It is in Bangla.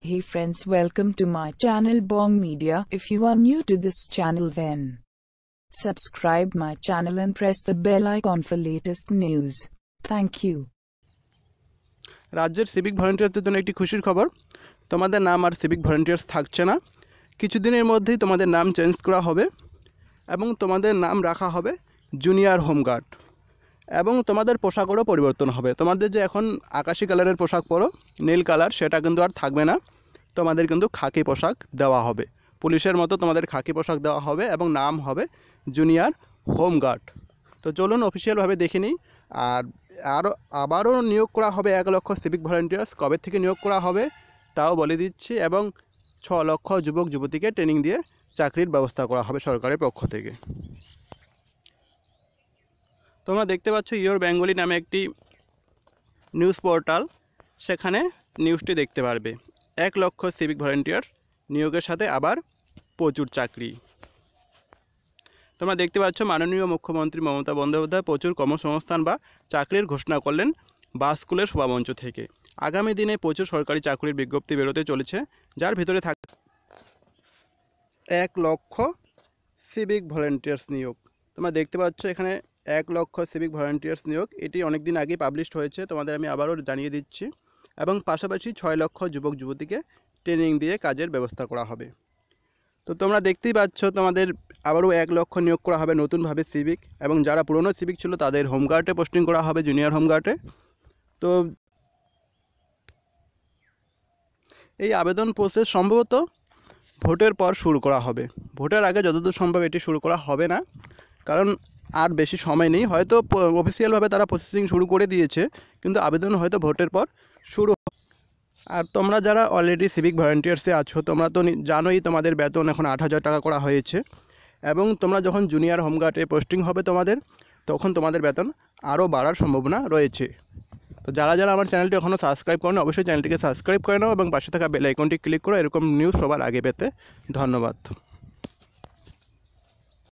Hey friends, welcome to my channel Bong Media. If you are new to this channel, then subscribe my channel and press the bell icon for latest news. Thank you. রাজ্যের সিভিক ভলান্টিয়ারদের জন্য একটি খুশির খবর। তোমাদের নাম আর সিভিক ভলান্টিয়ার্স থাকছে না। কিছুদিনের মধ্যেই তোমাদের নাম চেঞ্জ করা হবে এবং তোমাদের নাম রাখা হবে জুনিয়র হোমগার্ড এবং তোমাদের পোশাকেরও পরিবর্তন হবে। তোমাদের যে এখন আকাশি কালারের পোশাক পরো, নীল কালার, সেটা কিন্তু আর থাকবে না। তোমাদের কিন্তু খাকি পোশাক দেওয়া হবে, পুলিশের মতো তোমাদের খাকি পোশাক দেওয়া হবে এবং নাম হবে জুনিয়র হোমগার্ড। তো চলুন অফিসিয়ালভাবে দেখে নিই। আর আবারও নিয়োগ করা হবে 1 লক্ষ সিভিক ভলান্টিয়ার্স। কবে থেকে নিয়োগ করা হবে তাও বলে দিচ্ছি, এবং 6 লক্ষ যুবক যুবতীকে ট্রেনিং দিয়ে চাকরির ব্যবস্থা করা হবে সরকারের পক্ষ থেকে। তোমরা দেখতে পাচ্ছ ইয়োর বেঙ্গলি নামে একটি নিউজ পোর্টাল, সেখানে নিউজটি দেখতে পারবে। 1 লক্ষ সিভিক ভলান্টিয়ার নিয়োগের সাথে আবার প্রচুর চাকরি। তোমরা দেখতে পাচ্ছ মাননীয় মুখ্যমন্ত্রী মমতা বন্দ্যোপাধ্যায় প্রচুর কর্মসংস্থান বা চাকরির ঘোষণা করলেন বা স্কুলের সভামঞ্চ থেকে। আগামী দিনে প্রচুর সরকারি চাকরির বিজ্ঞপ্তি বেরোতে চলেছে, যার ভিতরে থাকে 1 লক্ষ সিভিক ভলান্টিয়ার্স নিয়োগ। তোমরা দেখতে পাচ্ছ এখানে 1 লক্ষ সিভিক ভলান্টিয়ার্স নিয়োগ। এটি অনেক দিন আগেই পাবলিশড হয়েছে, তোমাদের আমি আবারও জানিয়ে দিচ্ছি। এবং পাশাপাশি 6 লক্ষ যুবক যুবতীকে ট্রেনিং দিয়ে কাজের ব্যবস্থা করা হবে। তো তোমরা দেখতেই পাচ্ছ তোমাদের আবারও 1 লক্ষ নিয়োগ করা হবে নতুনভাবে সিভিক, এবং যারা পুরনো সিভিক ছিল তাদের হোমগার্ডে পোস্টিং করা হবে, জুনিয়র হোমগার্ডে। তো এই আবেদন প্রসেস সম্ভবত ভোটের পর শুরু করা হবে। ভোটের আগে যতদূর সম্ভব এটি শুরু করা হবে না, কারণ আর বেশি সময় নেই। হয়তো অফিসিয়ালভাবে তারা প্রসেসিং শুরু করে দিয়েছে, কিন্তু আবেদন হয়তো ভোটের পর শুরু। আর তোমরা যারা অলরেডি সিভিক ভলান্টিয়ার্সে আছো, তোমরা তো জানোই তোমাদের বেতন এখন 8,000 টাকা করা হয়েছে, এবং তোমরা যখন জুনিয়র হোমগার্ডে পোস্টিং হবে তোমাদের, তখন তোমাদের বেতন আরও বাড়ার সম্ভাবনা রয়েছে। তো যারা যারা আমার চ্যানেলটি এখনও সাবস্ক্রাইব করেন, অবশ্যই চ্যানেলটিকে সাবস্ক্রাইব করে নাও এবং পাশে থাকা বেল আইকনটি ক্লিক করো এরকম নিউজ সবার আগে পেতে। ধন্যবাদ।